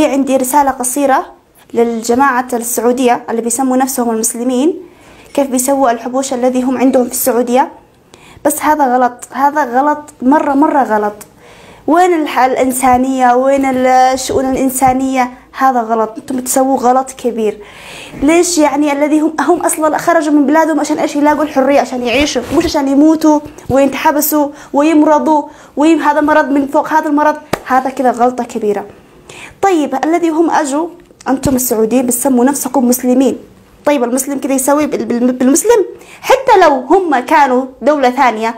في عندي رسالة قصيرة للجماعة السعودية اللي بيسموا نفسهم المسلمين، كيف بيسووا الحبوش الذي هم عندهم في السعودية. بس هذا غلط، هذا غلط مرة غلط. وين الإنسانية؟ وين الشؤون الإنسانية؟ هذا غلط، انتم بتسووا غلط كبير. ليش يعني الذي هم اصلا خرجوا من بلادهم عشان ايش؟ يلاقوا الحرية، عشان يعيشوا، مش عشان يموتوا وينتحبسوا ويمرضوا هذا مرض من فوق هذا المرض. هذا كذا غلطة كبيرة. طيب الذي هم اجوا، انتم السعوديين بتسموا نفسكم مسلمين. طيب المسلم كذا يسوي بالمسلم؟ حتى لو هم كانوا دولة ثانية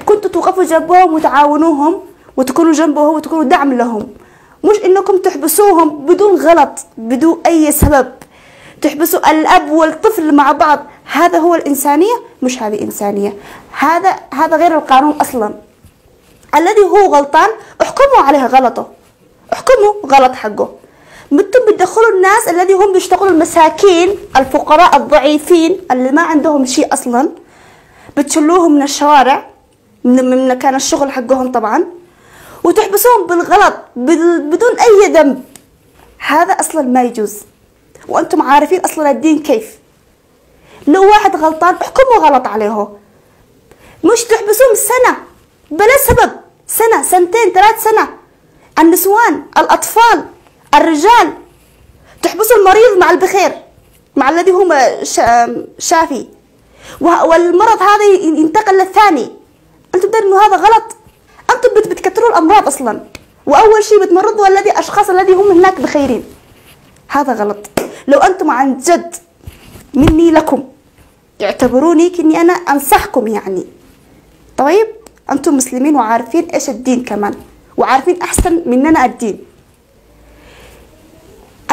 كنتوا توقفوا جنبهم وتعاونوهم وتكونوا جنبهم وتكونوا دعم لهم، مش انكم تحبسوهم بدون غلط، بدون اي سبب. تحبسوا الاب والطفل مع بعض، هذا هو الانسانية؟ مش هذه انسانية، هذا غير القانون اصلا. الذي هو غلطان احكموا عليه غلطه، احكموا غلط حقه. انتم بتدخلوا الناس الذي هم بيشتغلوا، المساكين الفقراء الضعيفين اللي ما عندهم شيء اصلا، بتشلوهم من الشوارع من مكان الشغل حقهم طبعا، وتحبسوهم بالغلط بدون اي ذنب. هذا اصلا ما يجوز، وانتم عارفين اصلا الدين كيف. لو واحد غلطان احكموا غلط عليه، مش تحبسوهم سنة بلا سبب، سنة سنتين 3 سنة. النسوان، الاطفال، الرجال، تحبسوا المريض مع البخير، مع الذي هو شافي، والمرض هذا ينتقل للثاني. انتم تدرون انه هذا غلط، انتم بتكتروا الامراض اصلا، واول شيء بتمرضوا الاشخاص الذي هم هناك بخيرين. هذا غلط. لو انتم عن جد مني لكم اعتبروني كني انا انصحكم يعني. طيب انتم مسلمين وعارفين ايش الدين كمان، وعارفين احسن مننا الدين.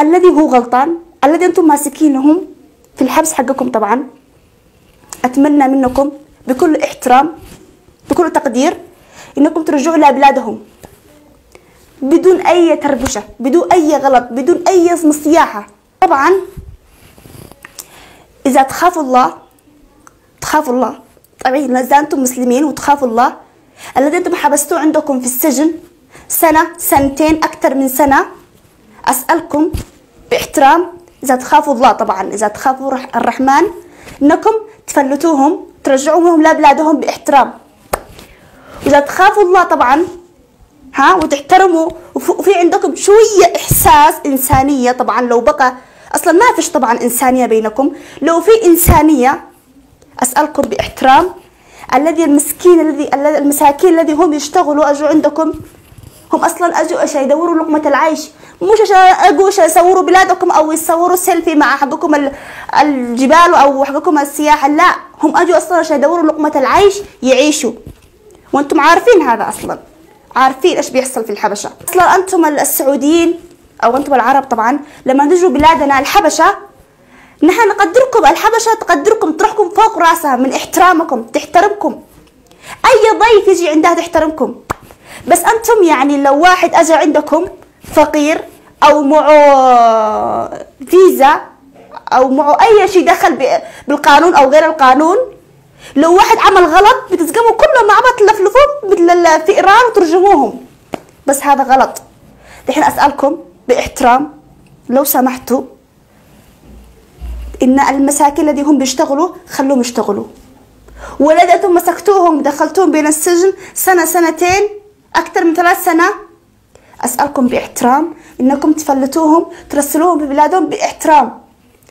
الذي هو غلطان، الذي انتم ماسكينهم في الحبس حقكم، طبعا اتمنى منكم بكل احترام بكل تقدير انكم ترجعوا لابلادهم بدون اي تربشة، بدون اي غلط، بدون اي مصياحة. طبعا اذا تخافوا الله طبعا اذا انتم مسلمين وتخافوا الله، الذي انتم حبستوه عندكم في السجن سنة سنتين اكثر من سنة، اسألكم باحترام، اذا تخافوا الله طبعا، اذا تخافوا الرحمن، انكم تفلتوهم ترجعوهم لابلادهم باحترام. واذا تخافوا الله طبعا وتحترموا وفي عندكم شوية احساس انسانية، طبعا لو بقى اصلا ما فيش طبعا انسانية بينكم، لو في انسانية اسألكم باحترام، الذي المساكين الذي هم يشتغلوا اجوا عندكم، هم اصلا اجوا عشان يدوروا لقمة العيش، مش عشان اجوا عشان يصوروا بلادكم او يصوروا سيلفي مع حقكم الجبال او حقكم السياحة. لا، هم اجوا اصلا عشان يدوروا لقمة العيش يعيشوا، وانتم عارفين هذا اصلا، عارفين ايش بيحصل في الحبشة. اصلا انتم السعوديين او انتم العرب طبعا لما تجوا بلادنا الحبشة، نحن نقدركم، الحبشة تقدركم، تروحكم فوق راسها من احترامكم، تحترمكم. اي ضيف يجي عندها تحترمكم. بس انتم يعني لو واحد اجى عندكم فقير او معه فيزا او معه اي شيء دخل بالقانون او غير القانون، لو واحد عمل غلط بتسقموا كلهم مع بعض، تلفلفوهم مثل الفئران وترجموهم. بس هذا غلط. دحين اسالكم باحترام، لو سمحتوا ان المساكين الذي هم بيشتغلوا خلوهم يشتغلوا، ولا انتم مسكتوهم دخلتوهم بين السجن سنة سنتين اكثر من 3 سنة، اسالكم باحترام انكم تفلتوهم ترسلوهم في بلادهم باحترام.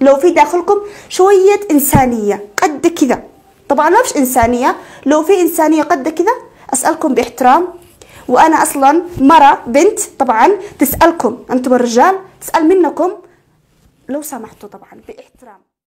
لو في داخلكم شوية انسانية قد كذا، طبعا ما فيش انسانية، لو في انسانية قد كذا اسالكم باحترام. وانا اصلا مرة بنت طبعا تسالكم، انتم الرجال تسال منكم، لو سمحتوا طبعا باحترام.